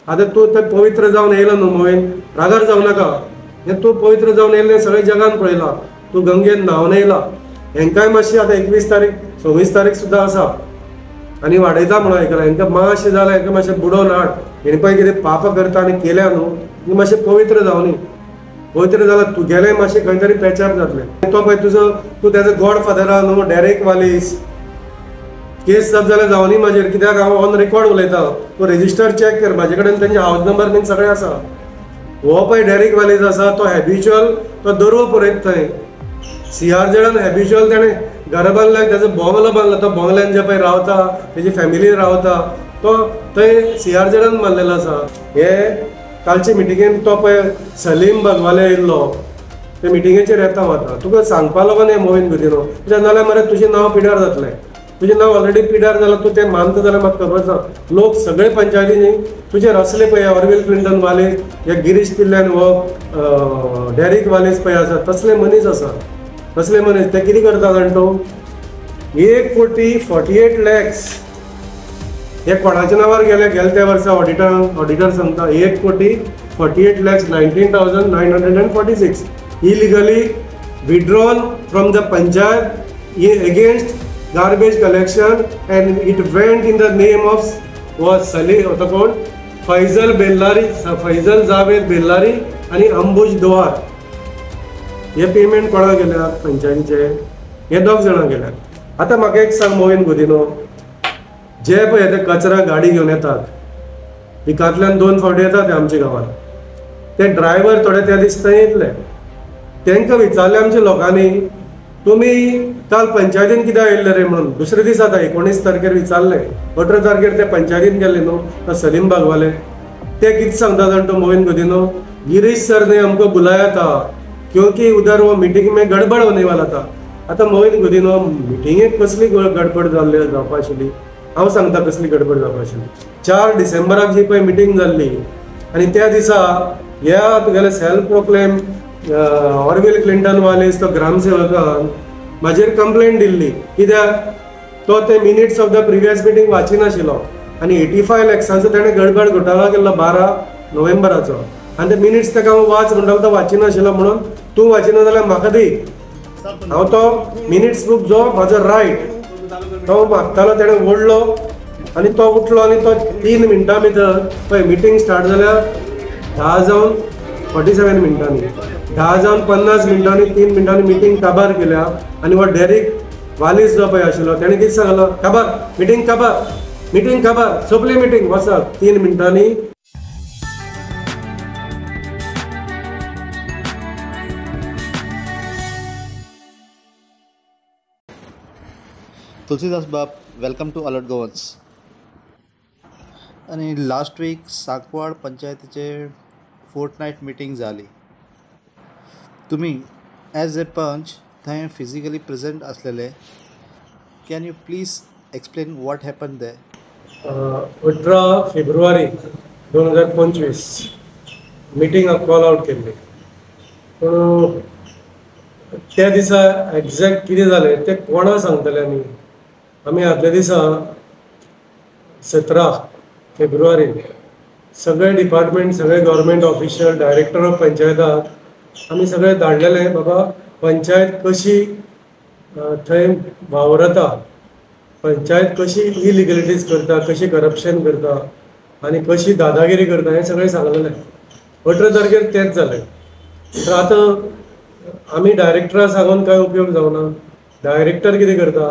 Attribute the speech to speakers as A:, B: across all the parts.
A: आता तू ते पवित्र जावन येयला न्हू मोहीन, रागार जाऊ नका. हे तू पवित्र जावन येयले सगळे जगान पळयला. तू गंगेन न्हांवन येयला. हेंकाय मातशी आता 21 तारीख 26 तारीख सुद्दां आसा आनी वाडयता म्हणून आयकलां. हेंकां मातशें जालें, हेंकां मातशें बुडोवन हाड. हेणी पळय कितें पाप करता आनी केल्या न्हू, ती मातशें पवित्र जावनी. पवित्र जाल्यार तुगेलें मातशें खंय तरी पॅचअप जातलें. तो पळय तूं तेजो गॉड फादर आहा न्हू, डेरेक वालीस, केस जाप जाल्यार जावनी म्हाजेर. कित्याक हांव ऑन रेकॉर्ड उलयतां. तूं रेजिस्टर चॅक कर, म्हाजे कडेन तेंचे हावज नंबर बीन सगळें आसा. हो पळय डेरेक वालीस आसा, तो हॅबिच्युअल, तो दर्वो पळयत थंय. CRZन हॅबिच्युअल तेणें घर बांदल्याक तेजो बंगलो बांदला. तो बंगल्यान जे पळय रावता, तेजी फॅमिली रावता, तो थंय CRZन बांदलेलो आसा. हे कालचे मिटिंगेन तो पळय सलीम भगवाले येयल्लो, ते मिटिंगेचेर येता वता. तुका सांगपा लागून हें मोहीन गुदिनो. नाल्यार मरे तुजें नांव पिड्यार जातलें. तुजें नांव ऑलरेडी पिड्यार जालां. तूं तें मानता जाल्यार म्हाका खबर ना. लोक सगळे पंचायतींनी तुजेर असले पळय, ऑरविल क्लिंटन वालीस, हे गिरीश पिल्ल्यान हो डेरिक वालीस पळय आसा, तसले मनीस आसा. तसले मनीस ते कितें करता जाणटो, 1,48,00,000 हे कोणाच्या नांवार गेले त्या वर्सा. ऑडिटर सांगता 1,48,19,946 illegally withdrawn from the panchayat against garbage collection, and it went in the name of Faisal Bellary, Faisal Javed Bellary आणि अंबुज दोहार. हे पेमेंट कोणा गेल्या? पंचायतीचे. हे 2 जाणां गेल्या. आता म्हाका एक सांग मोहीन गुदिनो, जे पळय ते कचरा गाडी घेवन येतात, विकांतल्यान 2 फावटी येतात ते आमच्या गांवांत. ते ड्रायव्हर थोडे त्या दिसता येतले. तांकां विचारलें आमच्या लोकांनी, तुमी काल पंचायतीन कित्याक आयिल्ले रे म्हणून. दुसरे दीस आता 19 तारखेर विचारलें. 18 तारखेर ते पंचायतीन गेल्ले न्हू, तो सलीम बागवाले. ते कितें सांगता जाणटो मोहीन गुदिनो, गिरीश सर ने हमको बुलाया था क्योंकि उधर वो मीटिंग में गडबड होने वाला था. आता मोहीन गुदिनो, मिटिंगेक कसली गडबड जावपा आशिल्ली? हांव सांगता कसली गडबड जावपा आशिल्ली. 4 डिसेंबराक जी पळय मिटींग जाल्ली, आनी त्या दिसा ह्या तुगेले self proclaim Orville Clinton Wallis, तो ग्रामसेवकान म्हाजेर कंप्लेंट दिल्ली. कित्याक तो ते minutes of the previous meeting वाचिनाशिल्लो आनी 85 लॅक्सांचो ताणें गडबड घोटाळो केल्लो 12 नोव्हेंबराचो. आनी ते मिनिट्स ताका हांव वाच म्हणटालो, तो वाचिनाशिल्लो म्हणून तूं वाचिना जाल्यार म्हाका दी. हांव तो मिनिट्स बूक जो म्हाजो रायट तो मागतालो, ताणें ओडलो आनी तो उठलो आनी तो 3 मिनटां भितर पळय मिटींग स्टार्ट जाल्यार 10 जावन 47 मिनटांनी, 10 जावन 50 मिनटांनी, 3 मिनटांनी मिटींग काबार केल्या. आनी हो डेरिक वालीस जो पळय आशिल्लो ताणें कितें सांगलो, काबार मिटींग काबार, मिटींग काबार, सोंपली मिटींग, वचत 3 मिनटांनी.
B: तुलसीदास बाब, वेलकम टू अलर्ट गोवन्स. आणि लास्ट वीक सांकवाड पंचायतीचे फोर्टनायट मिटींग जाली. तुम्ही ॲज ए पंच थंय फिजिकली प्रेझेंट असलेले. Can you please explain what happen there?
A: 18 फेब्रुवारी 2025 मिटींगाक कॉल आउट केल्ली. त्या दिसा एक्झॅक्ट कितें जालें तें कोणा सांगतले आमी आदल्या दिसा 17 फेब्रुवारी सगळे डिपार्टमेंट, सगळे गव्हर्मेंट ऑफिशियल, डायरेक्टर ऑफ पंचायताक आमी सगळे धाडलेले. बाबा पंचायत कशी थंय वावरता, पंचायत कशी इलिगलिटीज करता, कशी करप्शन करता आनी कशी दादागिरी करता, हें सगळें सांगलेलें. 18 तारखेर तेंच जालें. तर आतां आमी डायरेक्टरा सांगून कांय उपयोग जावना. डायरेक्टर कितें करता,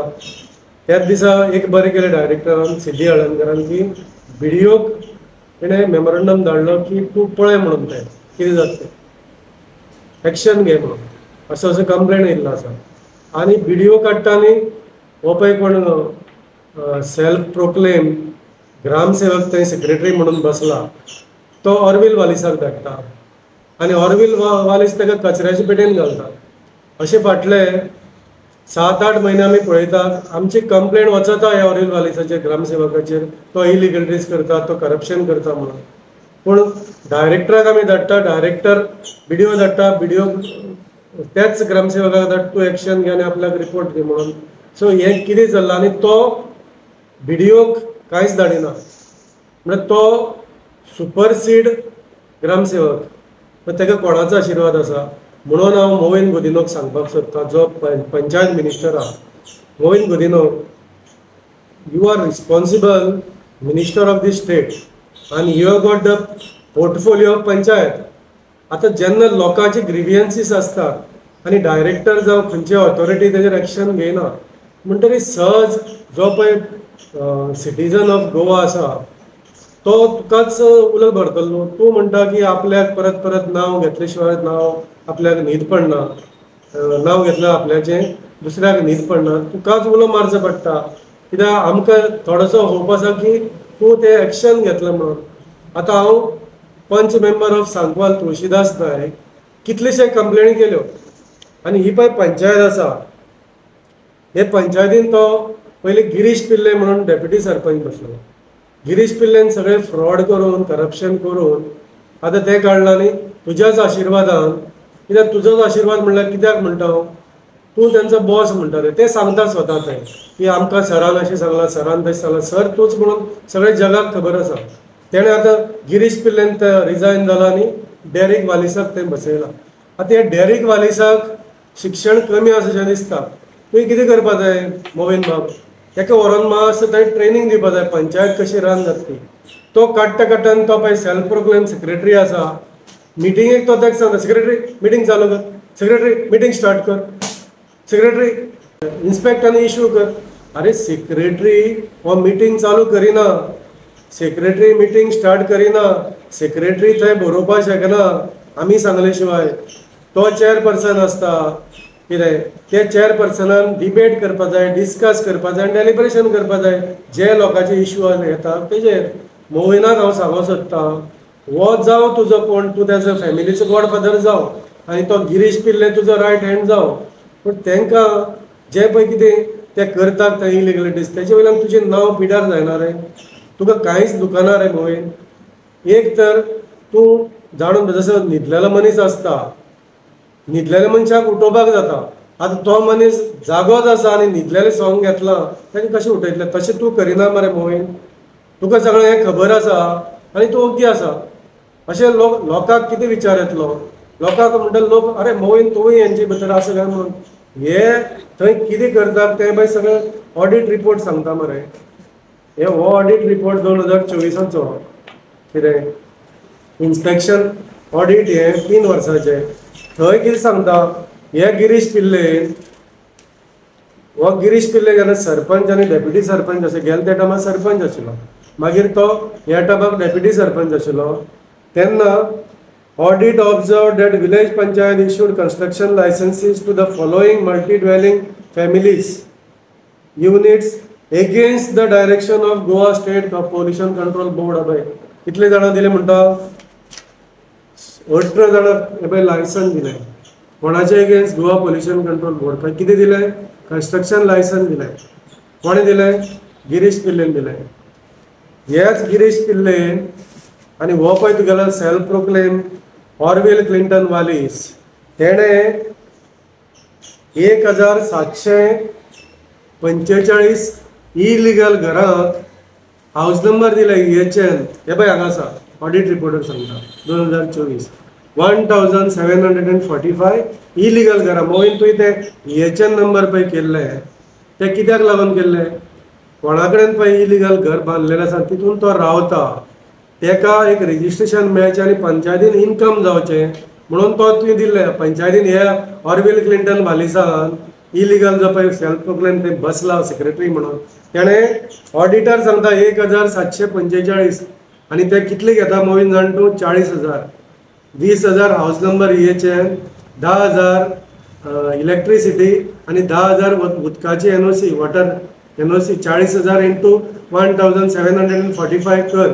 A: त्याच दिसा एक बरें केलें डायरेक्टरान, सिद्धी हळदणकरान, की BDOक तेणें मेमोरंडम धाडलो की तूं पळय म्हणून तें कितें जाता तें एक्शन घे म्हणून. असो कंप्लेंट येयल्लो आसा. आनी BDO काडटा आनी हो पळय कोण सेल्फ प्रोक्लेम ग्रामसेवक थंय सेक्रेटरी म्हणून बसला, तो ऑरविल वालीसाक धाडटा आनी ऑरविल वालीस ताका कचऱ्याच्या पेटयेन घालता. अशें फाटले 7-8 म्हयने आमी पळयतात आमची कंप्लेंट वचता ह्या ऑरविल वालीसाचेर, ग्रामसेवकाचेर, तो इलिगलिटीज करता, तो करप्शन करता म्हणून. पूण डायरेक्टराक आमी धाडटा, डायरेक्टर BDO धाडटा, BDO त्याच ग्रामसेवकाक धाडटा, तूं एक्शन घे आनी आपल्याक रिपोर्ट दी म्हणून. सो हें कितें चल्लां आनी तो BDOक कांयच धाडिना. म्हणजे तो सुपरसीड ग्रामसेवक पण ताका कोणाचो आशिर्वाद आसा म्हणून हांव मोविन गुदिनोक सांगपाक सोदतां, जो पंचायत मिनिस्टर आहा. Mauvin Godinho, you are responsible minister of the state आनी you have got the portfolio of panchayat. आतां जेन्ना लोकांचे ग्रिवियन्सीस आसतात आनी डायरेक्टर जावं खंयची ऑथॉरिटी तेजेर एक्शन घेयना म्हणटकीर सहज जो पळय सिटीजन ऑफ गोवा आसा तो तुकाच उलट भरतलो. तूं म्हणटा की आपल्याक परत परत नांव घेतले शिवाय नांव आपल्याक न्हीद पडना, नांव घेतलें आपल्याचें दुसऱ्याक न्हीद पडना, तुकाच उलो मारचो पडटा. कित्याक आमकां थोडोसो होप आसा की तूं तें एक्शन घेतलें म्हणून. आतां हांव पंच मेंबर ऑफ सांकवाल तुळशीदास नायक कितलेशे कंप्लेनी केल्यो आनी ही पळय पंचायत आसा, हे पंचायतीन तो पयलीं गिरीश पिल्ले म्हणून डेप्युटी सरपंच बसलो. गिरीश पिल्लेन सगळें फ्रॉड करून करप्शन करून आतां तें काडलां न्ही तुज्याच आशिर्वादान. कित्याक तुजोच आशिर्वाद म्हणल्यार कित्याक म्हणटा हांव, तूं तेंचो बॉस म्हणटा ते सांगता स्वता ते की आमकां सरान अशें सांगलां, सरान तशें सांगलां. सर तूंच म्हणून सगळें जगाक खबर आसा. तेणें आतां गिरीश पिल्लेन ते रिजायन जाला आनी डेरीक वालिसाक तें बसयलां. आतां हे डेरीक वालिसाक शिक्षण कमी आसाशें दिसता. तुवें कितें करपा जाय मोविन बाब, ताका व्हरोन मातसो थंय ट्रेनींग दिवपा जाय पंचायत कशी रन जातली. तो काडटा काडटान तो पळय सेल्फ प्रोक्लेम सेक्रेटरी आसा, मिटिंगेक तो ताका सांगता सेक्रेटरी मिटींग चालू कर, सेक्रेटरी मिटींग स्टार्ट कर, सेक्रेटरी इन्स्पेक्ट आनी इश्यू कर. अरे सेक्रेटरी हो मिटींग चालू करिना, सेक्रेटरी मिटींग स्टार्ट करिना, सेक्रेटरी थंय बरोवपा शकना आमी सांगले शिवाय. तो चेअरपर्सन आसता, कितें ते चेअरपर्सनान डिबेट करपा जाय, डिस्कस करपा जाय, डेलिब्रेशन करपा जाय जे लोकांचे इश्यू येता तेजेर. मोविनाक हांव सांगूंक सोदतां, हो जावं तुजो कोण, तूं तेजो फॅमिलीचो गॉडफादर जावं आनी तो गिरीश पिल्ले तुजो रायट हँड जावं, पूण तांकां जे पळय कितें ते करतात ते इलिगलिटीज तेजे वयल्यान तुजें नांव पिड्यार जायना रे. तुका कांयच दुखना रे मोविन. एक तर तूं जाणून जसो न्हिदलेलो मनीस आसता, न्हिदलेल्या मनशाक उठोवपाक जाता. आतां तो मनीस जागोच आसा आनी न्हिदलेलें सॉंग घेतलां ताका कशें उठयतलें. तशें तूं करिना मरे मोविन. तुका सगळें हें खबर आसा आनी तूं ओग्गी आसा. अशें लोकांक कितें विचार येतलो, लोकांक म्हणटा लोक अरे मोविन तूंय हेंचे भितर आसा काय म्हणून. हे थंय कितें करतात तें पळय सगळें ऑडीट रिपोर्ट सांगता मरे. हे हो ऑडीट रिपोर्ट 2024चो कितें इन्स्पेक्शन ऑडीट हे 3 वर्साचें. थंय कितें सांगता, हे गिरीश पिल्ले हो गिरीश पिल्ले जेन्ना सरपंच आनी डेप्युटी सरपंच अशें गेले त्या टायमार सरपंच आशिल्लो, मागीर तो ह्या टायमाक डेप्युटी सरपंच आशिल्लो तेन्ना audit observe that village panchayat issued construction licences to the following multi dwelling families units against the direction of Goa state pollution control board. Abhay कितले जाणां दिले म्हणटा, 18 जाणां लायसन दिले. कोणाचे against Goa pollution control board. पण कितें दिले, कन्स्ट्रक्शन लायसन दिले. कोणे दिले, गिरीश पिल्लेन दिले. हेच गिरीश पिल्लेन आनी हो पळय तुगेलो सेल्फ प्रोक्लेम ऑरवेल क्लिंटन वालीस तेणें 1745 इलिगल घरांक हाऊस नंबर दिले EHN. हे पळय हांगा आसा ऑडिट रिपोर्टर सांगता 2024 1745 इलिगल घरां. मोहीन तुवें ते EHN नंबर पळय केल्ले ते कित्याक लागून केल्ले, कोणा कडेन पळय इलिगल घर बांदलेलें आसा तितून तो रावता, तेका एक रेजिस्ट्रेशन मेळचें आनी पंचायतीन इन्कम जावचें म्हणून तो तुवें दिल्ले. पंचायतीन हे ऑरवेल क्लिंटन वालिसान इलिगल जो पळय सेल्फ प्रोक्लेम ते बसला सेक्रेटरी म्हणून, तेणें ऑडिटर सांगता 1745 आनी ते कितले घेता मोहीन जाण तूं, 40,000. 20,000 हाऊस नंबर EHN, 10,000 इलेक्ट्रिसिटी आनी 10,000 उदकाची NOC वॉटर NOC. 40,000 इंटू 1745 कर,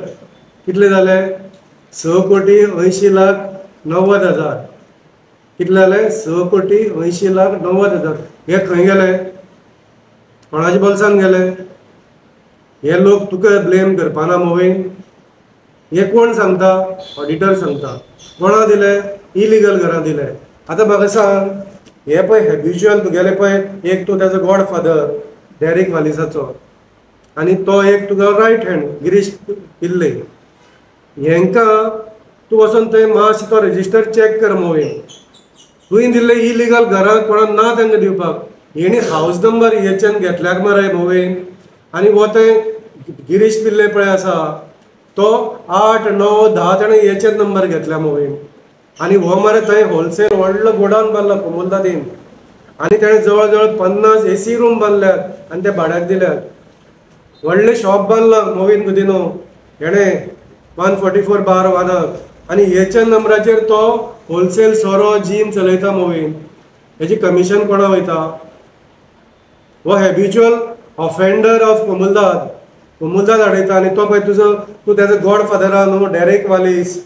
A: कितले जाले 6,80,90,000. कितले जाले 6,80,90,000. हे खंय गेले, कोणाच्या बोल्सान गेले. हे लोक तुका ब्लेम करपाना मोहीन. हे कोण सांगता, ऑडिटर सांगता. कोणा दिले, इलिगल घरां दिले. आतां म्हाका सांग, हे पळय हॅबिच्युअल तुगेले पळय एक तूं तेजो गॉडफादर डेरीक वालिसाचो आनी तो एक तुका रायट हँड गिरीश पिल्ले. हेंकां तूं वचून थंय मातशें तो रेजिस्टर चॅक कर मोवीन. तुवें दिल्ले इलिगल घरां कोणाक ना तांकां दिवपाक. हेणी हावस नंबर हेच्यान घेतल्याक मरे मोवीन. आनी हो थंय गिरीश पिल्ले पळय आसा तो 8, 9, 10 ताणें हेचेच नंबर घेतल्या मोवीन. आनी हो मरे थंय होलसेल व्हडलो गोडावन बांदला कोमुलदादीन. आनी ताणें जवळ जवळ 50 AC रूम बांदल्यात आनी ते भाड्याक दिल्यात. व्हडलें शॉप बांदलां मोवीन गुदिनो हेणें 144 बार 1. आनी हेच्या नंबराचेर तो होलसेल सोरो जीम चलयता मोवीन. हेजी कमिशन कोणा वयता? हो हॅबिच्युअल ऑफेंडर ऑफ कोमुलदाद हाडयता. आनी तो पळय तूं तेजो गॉड फादर आहा न्हू डेरेक वालीस.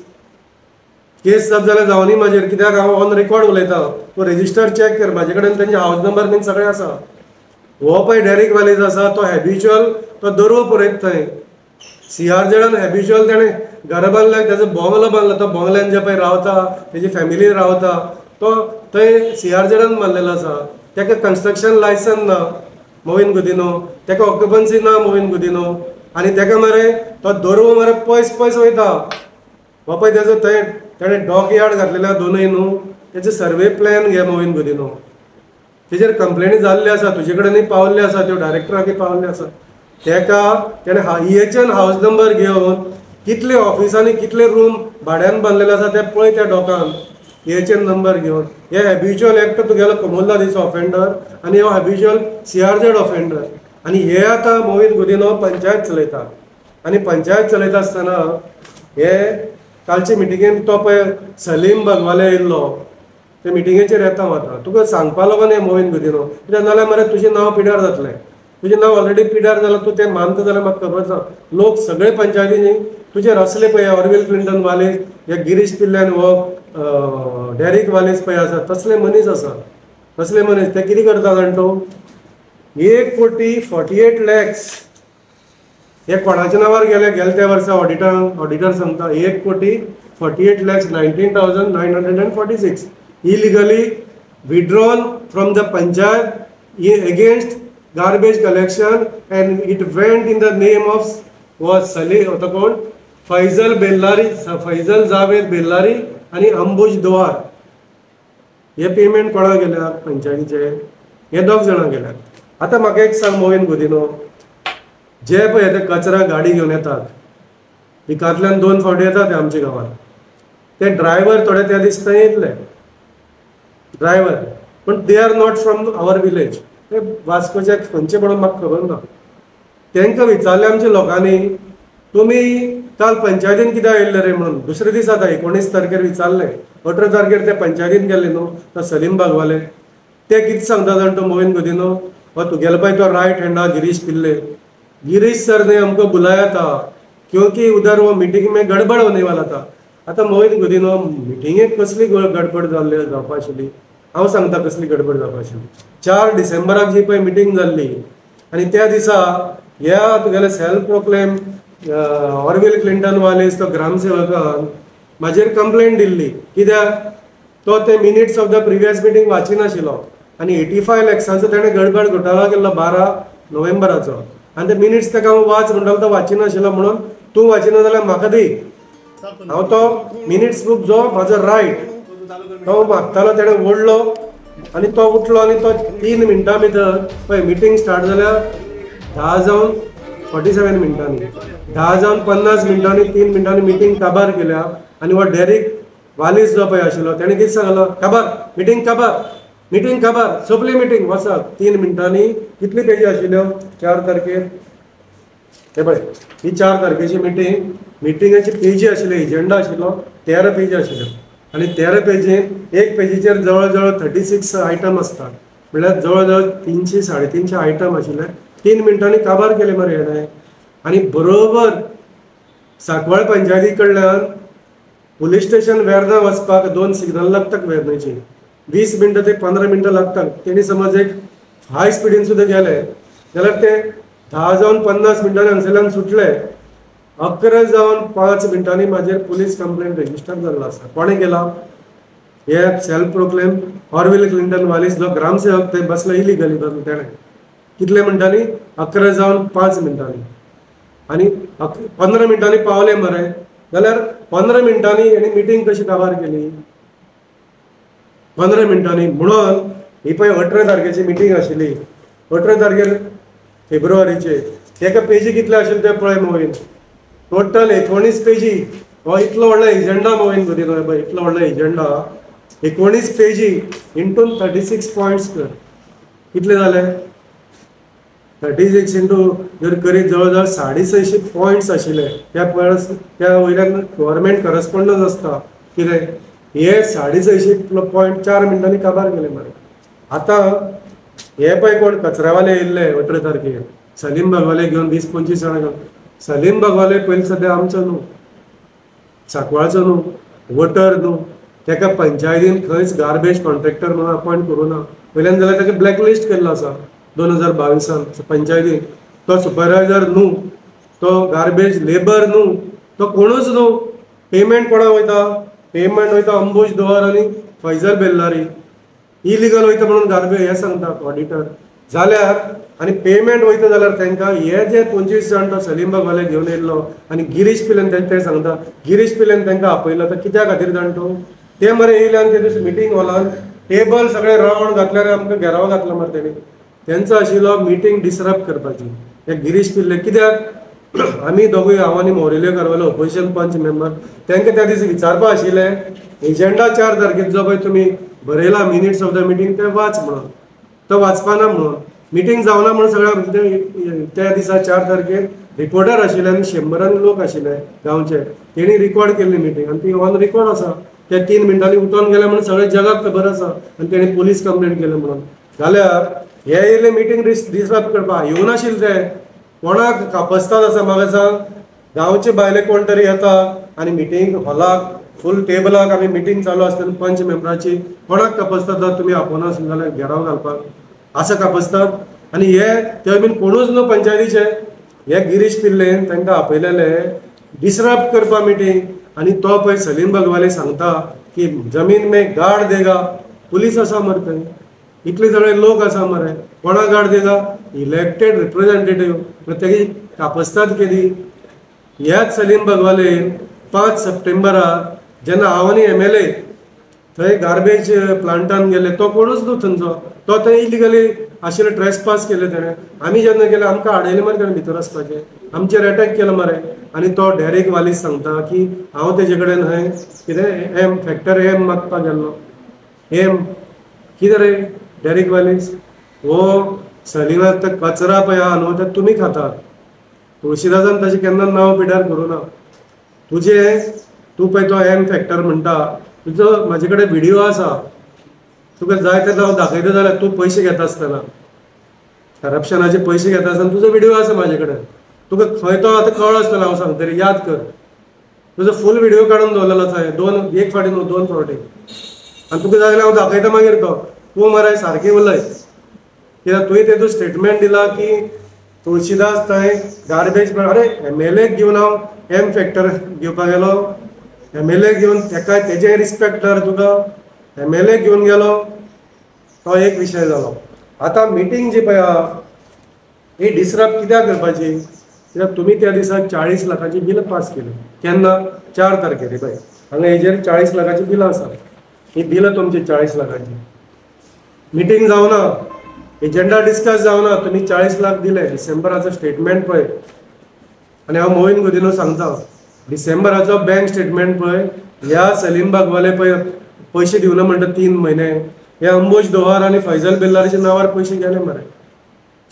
A: केस जाप जाल्यार जावनी म्हाजेर, कित्याक हांव ऑन रेकॉर्ड उलयतां. तूं रेजिस्टर चॅक कर, म्हाजे कडेन तेंचे हावस नंबर बीन सगळें आसा. हो पळय डेरेक वालीस आसा तो हॅबिच्युअल तो दर्वो पळयत थंय. CRZ हॅबिच्युअल ताणें घरा बांदल्याक तेजो बंगलो बांदला. तो बंगल्यान जे पळय रावता तेजी फॅमिली रावता तो थंय CRZ बांदलेलो आसा. ताका कन्स्ट्रक्शन लायसन ना मोवीन गुदिनो, ताका ऑक्युपन्सी ना मोवीन गुदिनो. आनी ताका मरे तो दर्वो मरे पयस वयता. हो पळय तेजो थंय ताणें डॉक यार्ड घातलेल्या दोनूय न्हू. तेजो सर्वे प्लॅन घे मोवीन गुदिनो. तेजेर कंप्लेनी जाल्ली आसा, तुजे कडेनूय पावल्ले आसा, त्यो डायरेक्टराकूय पावल्ले आसा. ताका ताणें EHN हावस नंबर घेवन कितले ऑफिसांनी कितले रूम भाड्यान बांदलेले आसा ते पळय त्या डॉकान. EHN नंबर घेवन हे हॅबिच्युअल एक्ट तुगेलो कोमुलदादीचो ऑफेंडर आनी हो हॅबिच्युअल CRZ ऑफेंडर. आनी हे आतां मोवीन गुदिनो पंचायत चलयता. आनी पंचायत चलयता आसतना हे कालचे मिटिंगेन तो पळय सलीम भगवाले येयल्लो. ते मिटिंगेचेर येता वता. तुका सांगपा लागून हे मोवीन गुदिनो, कित्याक नाल्यार मरे तुजें नांव पिड्यार जातलें. तुजें नांव ऑलरेडी पिड्यार जालां. तूं तें मानता जाल्यार म्हाका खबर ना. लोक सगळे पंचायतींनी तुजेर असले पळय ऑरविल क्लिंटन वालीस, हे गिरीश पिल्ल्यान हो डेरिक वालीस पळय आसा तसले मनीस आसा. तसले मनीस ते कितें करता जाणा तूं 1,48,00,000 हे कोणाच्या नांवार गेले त्या वर्सा ऑडिटर सांगता 1,48,19,946 illegally withdrawn from the panchayat against garbage collection, and it went in the name of Faizal Javed Bellary आणि अंबुज दोवार. हे पेमेंट कोणा गेल्या? पंचायतीचे. हे 2 जाणां गेल्यात. आता म्हाका एक सांग मोवीन गुदिनो, जे पळय ते कचरा गाडी घेवन येतात विकांतल्यान 2 फावटी येतात ते आमच्या गांवांत. ते ड्रायव्हर थोडे त्या दीस थंय येतले ड्रायव्हर, पण they are not from our village. ते वास्कोचे खंयचे म्हणून म्हाका खबर ना. तांकां विचारलें आमच्या लोकांनी, तुमी काल पंचायतीन कित्याक आयिल्ले रे म्हणून. दुसरे दीस आतां 19 तारखेर विचारलें. 18 तारखेर ते पंचायतीन गेले न्हू, तो सलीम बागवाले. ते कितें सांगता जाणा तो मोवीन गुदिनो, हो तुगेलो पळय तो रायट हँड आहा गिरीश पिल्ले. गिरीश सर ने हमको बुलाया था क्योंकि उधर वो मीटिंग में गडबड होने वाला था. आता मोवीन गुदिनो मिटिंगेक कसली गडबड जावपा आशिल्ली? हांव सांगता कसली गडबड जावपा आशिल्ली. 4 डिसेंबराक जी पळय मिटींग जाल्ली आनी त्या दिसा ह्या तुगेले self proclaim Orville Clinton Wallis तो ग्रामसेवकान म्हाजेर कंप्लेंट दिल्ली. कित्याक तो ते minutes of the previous meeting वाचिनाशिल्लो आनी 85 लॅक्सांचो ताणें गडबड घोटाळो केल्लो 12 नोव्हेंबराचो. आनी ते मिनिट्स ताका हांव वाच म्हणटालो तो वाचिनाशिल्लो म्हणून तूं वाचिना जाल्यार म्हाका दी. हांव तो मिनिट्स बूक जो म्हाजो रायट तो मागतालो ताणें ओडलो आनी तो उठलो आनी तो 3 मिनटां भितर पळय मिटींग स्टार्ट जाल्यार 10 जावन 47 मिनटांनी 10 जावन 50 मिनटांनी 3 मिनटांनी मिटींग काबार केल्या. आनी हो डेरिक वालीस जो पळय आशिल्लो ताणें कितें सांगलो, काबार मिटींग काबार सोंपली मिटींग वचत. 3 मिनटांनी कितली पेजी आशिल्ल्यो? 4 तारखेर हे पळय ही 4 तारखेची मिटींगाची पेजी आशिल्ली, एजेंडा आशिल्लो 13 पेजी आशिल्ल्यो. आनी 13 पेजीन एक पेजीचेर जवळ जवळ 36 आयटम आसतात. म्हळ्यार जवळ जवळ 300-350 आयटम आशिल्ले. 3 मिनटांनी काबार केले मरे हेणें. आनी बरोबर सांकवाळ पंचायती कडल्यान पुलीस स्टेशन वेर्ना वचपाक 2 सिग्नल लागतात वेर्नेची. 20 मिनटां ते 15 मिनटां लागतात. तेणी समज एक हाय स्पिडीन सुद्दां गेले जाल्यार ते 10 जावन 50 मिनटांनी हांगसरल्यान सुटले. 11 जावन 5 मिनटांनी म्हाजेर पुलीस कंप्लेंट रेजिस्टर जाल्लो आसा. कोणें केला? हे सेल्फ प्रोक्लेम ऑरविल क्लिंटन वालीस जो ग्रामसेवक थंय बसलो इलिगली ताणें. कितले मिनटांनी? 11 जावन 5 मिनटांनी. आनी 15 मिनटांनी पावले मरे. जाल्यार 15 मिनटांनी हेणी मिटींग कशी काबार केली. 15 मिनटांनी म्हणून ही पळय 18 तारखेची मिटींग आशिल्ली. 18 तारखेर फेब्रुवारीचे तेका पेजी कितले आशिल्ले ते पळय मोहीन. टोटल 19 पेजी. हो इतलो व्हडलो एजेंडा मोहीन करून पळय, इतलो व्हडलो एजेंडा 19 पेजी इंटू 36 पॉयंट्स कर. कितले जाले 36 इंटू जर करीत जवळजवळ 650 पॉयंट्स आशिल्ले. त्या वयल्यान गव्हर्मेंट करस्पॉन्डन्स आसता कितें हे 650 पॉयंट 4 मिनटांनी काबार केले मरे. आतां हे पळय कोण कचऱ्यावाले येयल्ले 18 तारखेर सलीम भगवाले घेवन 20-25 जाणां घेवन. सलीम भगवाले पयलीं सद्या आमचो न्हू, सांकवाळचो न्हू, वोटर न्हू. तेका पंचायतीन खंयच गार्बेज कॉन्ट्रॅक्टर म्हणून अपॉयंट करूना. वयल्यान जाल्यार तेका ब्लॅकलिस्ट केल्लो आसा 2022 पंचायतीन. तो सुपरवायझर न्हू, तो गार्बेज लेबर न्हू, तो कोणूच न्हू. पेमेंट कोणाक वयता, पेमेंट वयता अंबुज दवर आनी फैजल बेल्लारी. इलिगल वयता म्हणून गार्बेज हे सांगतात ऑडिटर जाल्यार. आनी पेमेंट वयता जाल्यार तांकां हे जे 25 जाण तो सलीम भगवाले घेवन येयल्लो आनी गिरीश पिलेन ते सांगता गिरीश पिलेन तांकां आपयलो. तर कित्या खातीर जाण तो ते मरे येयले आनी ते दीस मिटींग हॉलान टेबल सगळे रावंड घातल्यार आमकां घेराव घातलो मरे तेणी. तेंचो आशिल्लो मिटींग डिसरप्ट करपाची. हे गिरीश पिल्ले कित्याक आमी दोगूय हांव आनी मोरिल्यो करवलो ऑपोजिशन पंच मेंबर तांकां त्या दिसा विचारपा आशिल्लें एजेंडा 4 तारखेक जो पळय तुमी बरयला मिनिट्स ऑफ द मिटींग ते वाच म्हणून. तो वाचपाना म्हणून मिटींग जावना म्हणून सगळ्या त्या दिसा 4 तारखेर रिपोर्टर आशिल्ले आनी 100 लोक आशिल्ले गांवचे. तेणी रिकॉर्ड केल्ली मिटींग आनी ती ऑन रिकॉर्ड आसा. ते 3 मिनटांनी उठोन गेले म्हणून सगळे जगाक खबर आसा आनी तेणी पुलीस कंप्लेंट केले म्हणून. जाल्यार हे येयले मिटींग डिसरप्ट करपाक येवं नाशिल्ले ते. कोणाक कापस्ताद आसा म्हाका सांग. गांवचे भायले कोण तरी येता आनी मिटींग हॉलाक फूल टेबलाक आमी मिटींग चालू आसतना पंच मेंबराची कोणाक कापस्ताद तुमी आपोवना आसले जाल्यार घेराव घालपाक आसा कापस्ताद. आनी हे ते बीन कोणूच न्हू पंचायतीचे. हे गिरीश पिल्लेन तांकां आपयलेले डिसरप्ट करपा मिटींग. आनी तो पळय सलीम भगवाले सांगता की जमीन में गार्ड देगा. पुलीस आसा मरे थंय, इतले सगळे लोक आसा मरे. कोणाक गार्ड देगा इलेक्टेड रिप्रेझेंटेटिव्ह. तेजी कापस्ताद केली. ह्याच सलीम भगवालेन 5 सप्टेंबराक जेन्ना हांव आनी MLA थंय गार्बेज प्लांटान गेले तो कोणूच न्हू थंयचो. तो थंय इलिगली आशिल्ले ट्रेसपास केले तेणें. आमी जेन्ना गेले आमकां आडयले मरे तेणें भितर वचपाचें. आमचेर अटॅक केलो मरे. आनी तो डॅरेक वालीस सांगता की हांव तेजे कडेन थंय कितें फॅक्टर एम मागपाक गेल्लो. एम कितें रे डॅरेक वालीस हो सलीमाक तो कचरा पळय आहा न्हू ते तुमी खातात. तुळशीदासान तशें केन्ना नांव पिड्यार करूना. तूं पळय तो एम फॅक्टर म्हणटा तुजो म्हाजे कडेन व्हिडिओ आसा. तुका जाय ते हांव दाखयता जाल्यार तूं पयशे घेता आसतना करप्शनाचे पयशे घेता आसतना तुजो व्हिडिओ आसा म्हाजे कडेन. तुका खंय तो आतां कळ्ळो आसतलो हांव सांगतरी याद कर. तुजो फूल व्हिडिओ काडून दवरलेलो आसा. एक फावटी न्हू 2 फावटी. आनी तुका जाय जाल्यार हांव दाखयता मागीर तो. तूं मरे सारकें उलय कित्याक तुवें तेतून स्टेटमेंट दिला की तुळशीदास थंय गार्बेज. अरे MLA घेवन हांव एम फॅक्टर घेवपाक गेलो. MLA घेवन तेका तेजे रिस्पेक्ट रे तुका. MLA घेवन गेलो तो एक विशय जालो. आतां मिटींग जी पळय आहा ही डिसरप्ट कित्याक करपाची कित्याक तुमी त्या दिसाक 40 लाखाची बील पास केली. केन्ना 4 तारखेर पळय हांगा हेजेर 40 लाखाची बिलां आसा. ही बिलां तुमची 40 लाखाची. मिटींग जावना, एजेंडा डिस्कस जावना, तुमी 40 लाख दिले. डिसेंबराचो स्टेटमेंट पळय. आनी हांव मोहीन गुदिनो सांगता डिसेंबराचो बँक स्टेटमेंट पळय. ह्या सलीम बागवाले पळय पयशे दिवना म्हणटा 3 म्हयने. हे अंबुज दोहार आनी फैजल बेल्लारीच्या नांवार पयशे गेले मरे.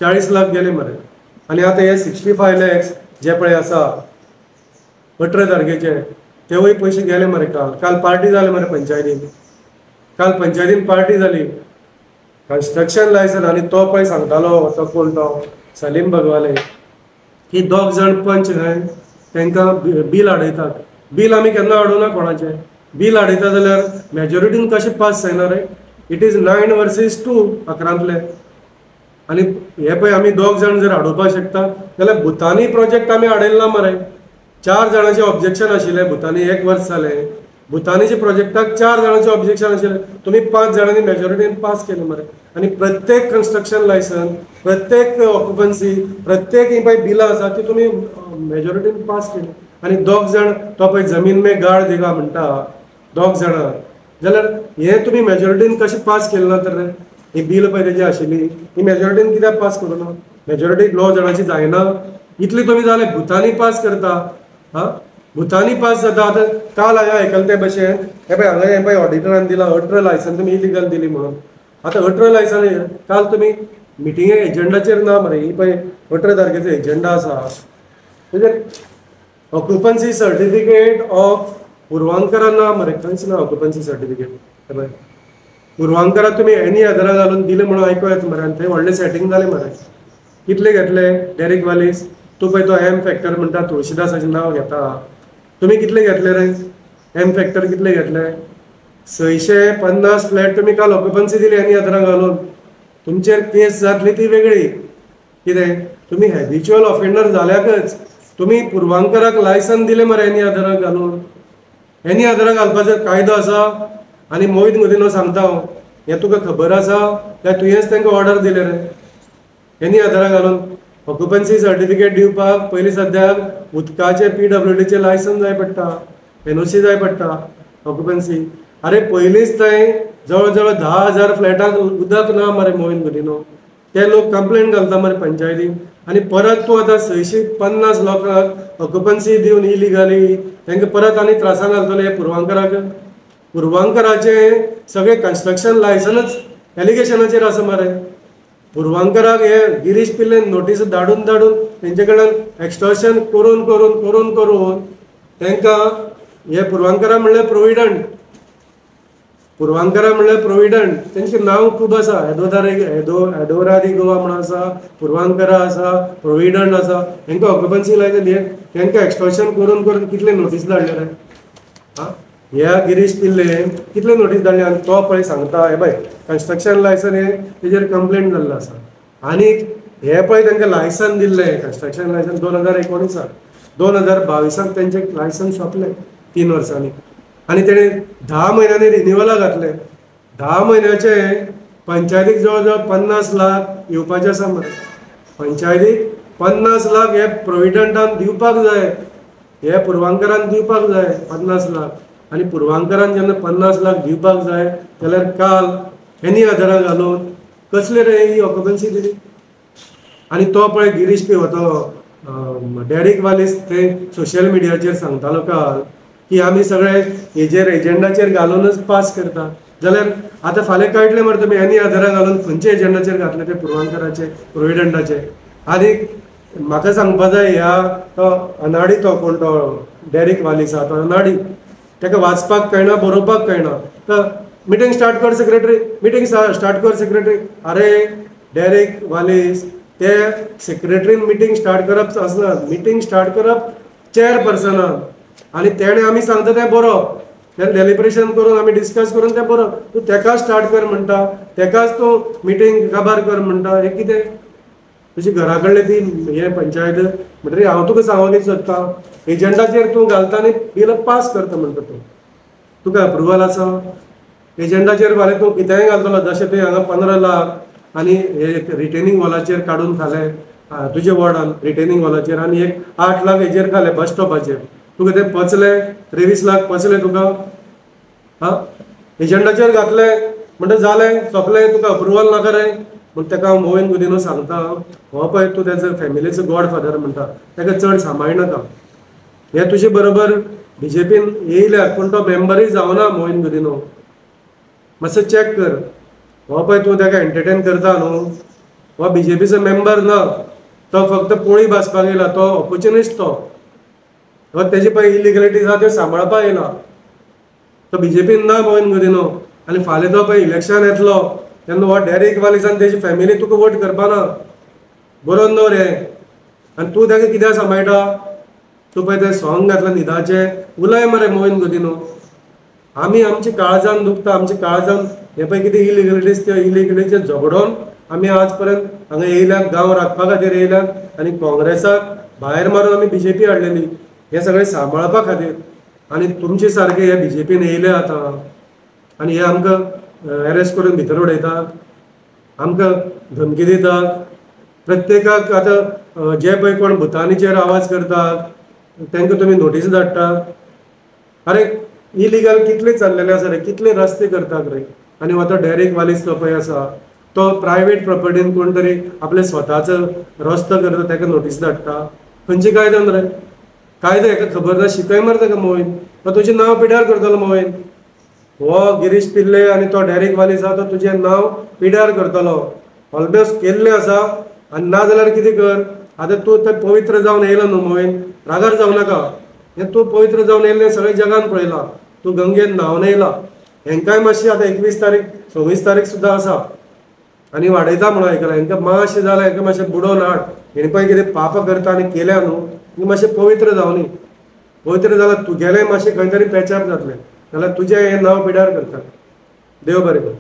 A: 40 लाख गेले मरे. आनी आतां हे 65 लॅक्स जे पळय आसा 18 तारखेचे तेवूय पयशे गेले मरे. काल पार्टी जाली मरे पंचायतीन. काल पंचायतीन पार्टी जाली कन्स्ट्रक्शन लायसन. आनी तो पळय सांगतालो तो कोण तो सलीम भगवाले की 2 जाण पंच न्हय तांकां बील आडयतात. बील आमी केन्ना आडोवना कोणाचें. बील आडयता जाल्यार मेजॉरिटीन कशें पास जायना रे. इट इज 9 versus 2 11तले. आनी हे पळय आमी 2 जाण जर आडोवपाक शकता जाल्यार भुतानी प्रोजेक्ट आमी आडयलो ना मरे. 4 जाणांचें ऑब्जेक्शन आशिल्लें. भुतानी 1 वर्स जालें. भुतानीच्या प्रोजेक्टाक 4 जाणांचें ऑब्जेक्शन आशिल्लें. तुमी 5 जाणांनी मेजॉरिटीन पास केलें मरे. आनी प्रत्येक कन्स्ट्रक्शन लायसन, प्रत्येक ऑक्युपन्सी, प्रत्येक ही पळय बिलां आसा ती तुमी मेजॉरिटीन पास केली. आनी दोग जाण तो पळय जमीन में गाळ देगा म्हणटा दोग जाणां, जाल्यार हे तुमी मेजॉरिटीन कशें पास केलें ना तर ही बील पळय तेजी आशिल्ली ही मेजॉरिटीन कित्याक पास करूं ना? मेजॉरिटी 9 जाणांची जायना, इतली तुमी जाले भुतानी पास करता. हा भुतानी पास जाता. आतां काल हांवें आयकलें ते भशेन हे पळय हांगा हे पळय ऑडिटरान दिला 18 लायसन तुमी इलिगल दिली म्हणून. आतां 18 लायसन काल तुमी मिटिंगे एजंडाचेर ना मरे, ही पळय 18 तारखेचो एजंडा आसा तेजेर ऑक्युपन्सी सर्टिफिकेट ऑफ पुरवांकरा ना मरे, खंयच ना ऑक्युपन्सी सर्टिफिकेट. हे पळय पुरवांकरा तुमी एनी आधारा घालून दिले म्हणून आयको येता मरे, आनी थंय व्हडलें सेटींग जालें मरे. कितले घेतले डेरेक वालीस? तूं पळय तो एम फॅक्टर म्हणटा तुळशीदासाचें नांव घेता, तुमी कितले घेतले रे? एम फॅक्टर कितले घेतले? 650 फ्लॅट तुमी काल ऑक्युपन्सी दिली एनी आधारा घालून. तुमचेर केस जातली ती वेगळी. कितें तुमी हॅबिच्युअल ऑफेंडर जाल्याकच तुमी पुरवांकराक लायसन दिले मरे एनी आधाराक घालून. एनी आधाराक घालपाचो कायदो आसा. आनी मोहित गुदिनो सांगता हांव, हें तुका खबर आसा काय तुवेंच तांकां ऑर्डर दिले रे? एनी आधारा घालून ऑक्युपन्सी सर्टिफिकेट दिवपाक पयलीं सद्याक उदकाचे PWDचे लायसन जाय पडटा, NOC जाय पडटा ऑक्युपन्सी. अरे पयलींच थंय जवळ जवळ 10,000 फ्लॅटाक उदक ना मरे मोहीन गुदिनो. ते लोक कंप्लेंट घालता मरे पंचायतीन, आनी परत तूं आतां 650 लोकांक ऑक्युपन्सी दिवन इलिगली तांकां परत आनी त्रासान घालतले हे पुरवांकराक. पुरवांकराचे सगळे कन्स्ट्रक्शन लायसनच एलिगेशनाचेर आसा मरे. पुरवांकराक हे गिरीश पिल्लेन नोटीस धाडून तेंचे कडल्यान एक्स्टॉर्शन करून करून करून करून तांकां हे पुरवांकरा म्हणल्यार प्रोविडंट, पुरवांकरा म्हणल्यार प्रोविडंट तेंचें नांव खूब आसा. एडोरा दी गोवा म्हणून आसा, पुरवांकरा आसा, प्रोविडंट आसा. तांकां ऑक्युपन्सी लायसन तांकां एक्स्टॉर्शन करून करून कितले नोटीस धाडले रे? हा ह्या गिरीश पिल्लेन कितले नोटीस धाडले आनी तो पळय सांगता हे पळय कन्स्ट्रक्शन लायसन हे तेजेर कंप्लेंट जाल्लो आसा. आनी हे पळय तांकां लायसन दिल्लें कन्स्ट्रक्शन लायसन 2019 2022 तेंचें लायसन सोंपलें 3 वर्सांनी. आनी तेणे 10 म्हयन्यांनी रिन्युवला घातले. 10 म्हयन्याचे पंचायतीक जवळ जवळ 50 लाख येवपाचे आसा मरे. पंचायतीक 50 लाख हे प्रोविडंटान दिवपाक जाय, हे पुरवांकरान दिवपाक जाय 50 लाख. आनी पुरवांकरान जेन्ना 50 लाख दिवपाक जाय जाल्यार काल एनी आधारा घालून कसले रे ही ऑक्युपन्सी दिली. आनी तो पळय गिरीश पी होतो डेरिक वालीस ते सोशल मिडियाचेर सांगतालो काल की आमी सगळे हेजेर एजंडाचेर घालूनच पास करता. जाल्यार आतां फाल्यां कळटलें मरे तुमी एनी आधारा घालून खंयचे एजंडाचेर घातले ते पुरवांकराचे प्रोविडंटाचे. आनी म्हाका सांगपा जाय ह्या तो अनाडी तो कोण तो डेरिक वालीस आहा तो अनाडी, ताका वाचपाक कळना बरोवपाक कळना. तर मिटींग स्टार्ट कर सेक्रेटरी, मिटींग स्टार्ट कर सेक्रेटरी. अरे डेरिक वालीस ते सेक्रेटरीन मिटींग स्टार्ट करप आसना, मिटींग स्टार्ट करप चेअरपर्सनान. आनी तेणे आमी सांगता तें बरोवप, तें डेलिब्रेशन करून आमी डिस्कस करून तें बरोवप. तूं तेका स्टार्ट कर म्हणटा, तेकाच तूं मिटींग काबार कर म्हणटा, हें कितें? तुजी घरा कडली ती हे पंचायत म्हणटरी हांव तुका सांगूंक सोदता एजंडाचेर तूं घालता आनी बिल पास करता म्हणटा तूं. तुका अप्रुवल आसा एजंडाचेर फाल्यां तूं कितेंय घालतलो. जशें तुवें हांगा 15 लाख आनी हे रिटेनिंग वॉलाचेर काडून खाले तुज्या वॉर्डान रिटेनिंग वॉलाचेर, आनी एक 8 लाख हेजेर खाले बस स्टॉपाचेर. तुका ते पचले 23 लाख पचले तुका. हा एजंडाचेर घातले म्हणटा जालें सोंपलें, तुका अप्रुवल नाका रे. मग ताका हांव मोहीन गुदिनो सांगता हो पळय तूं तेजो फॅमिलीचो गॉडफादर म्हणटा ताका चड सांबाळनाका. हे तुजे बरोबर BJPन येयल्यात पूण तो मेंबरूय जावना मोहीन गुदिनो. मातसो चॅक कर. हो पळय तूं ताका एंटरटेन करता न्हू, हो BJPचो मेंबर ना, तो फक्त पोळी भाजपाक येयला, तो ऑपॉर्च्युनिस्ट तो. हो तेजी पळय इलिगलिटीज आहा त्यो सांबाळपाक येयला. तो BJPन ना मोहीन गुदिनो. आनी फाल्यां तो पळय इलेक्शन येतलो तेन्ना हो डेरिक वालीसान तेजी फॅमिली तुका वोट करपाना. बरोवन दवर हें. आनी तूं ताका कित्याक सांबाळटा? तूं पळय तें सॉंग घातलें न्हिदाचें उलय मरे मोहीन गुदिनो. आमी आमची काळजान दुखता, आमची काळजान हे पळय कितें इलिगलिटीज त्यो इलिगलिटीचे झगडोन आमी आज पर्यंत हांगा येयल्यात, गांव राखपा खातीर येयल्यात. आनी काँग्रेसाक भायर मारून आमी BJP हाडलेली हे सगळें सांबाळपा खातीर. आनी तुमचे सारके हे BJPन येयले आतां आनी हे आमकां अरेस्ट करून भितर उडयतात, आमकां धमकी दितात. प्रत्येकाक आतां जे पळय कोण भुतानीचेर आवाज करतात तांकां तुमी नोटीस धाडटा. अरे इलिगल कितले चल्लेले आसा रे, कितले रस्ते करतात रे. आनी हो तो डेरेक वालीस तो पळय आसा, तो प्रायवेट प्रॉपर्टीन कोण तरी आपले स्वताचो रस्तो करता ताका नोटीस धाडटा. खंयची कायदन रे, कायदो हाका खबर ना, शिकय मरे ताका मोबायल. तो तुजें नांव पिड्यार करतलो मोबायल. हो गिरीश पिल्ले आनी तो डेरेक वालीस आहा तो तुजें नांव पिड्यार करतलो. ऑलमोस्ट केल्लें आसा. आनी ना जाल्यार कितें कर, आतां तूं ते पवित्र जावन येयला न्हू मोबायल, रागार जावं नाका. हें तूं पवित्र जावन येयलें सगळें जगान पळयलां. तूं गंगेन न्हांवन येयला. हेंकाय मातशी आतां 21 तारीख 26 तारीख सुद्दां आसा आनी वाडयता म्हणून आयकलां. हेंकां मातशें जाल्यार हेंकां मातशें बुडोवन हाड. हेणी पळय कितें पाप करता आनी केल्या न्हू, ती मातशें पवित्र जावनी. पवित्र जाल्यार तुगेलें मातशें खंय तरी पेचाप जातलें, जाल्यार तुजें हें नांव पिड्यार करता. देव बरें कर.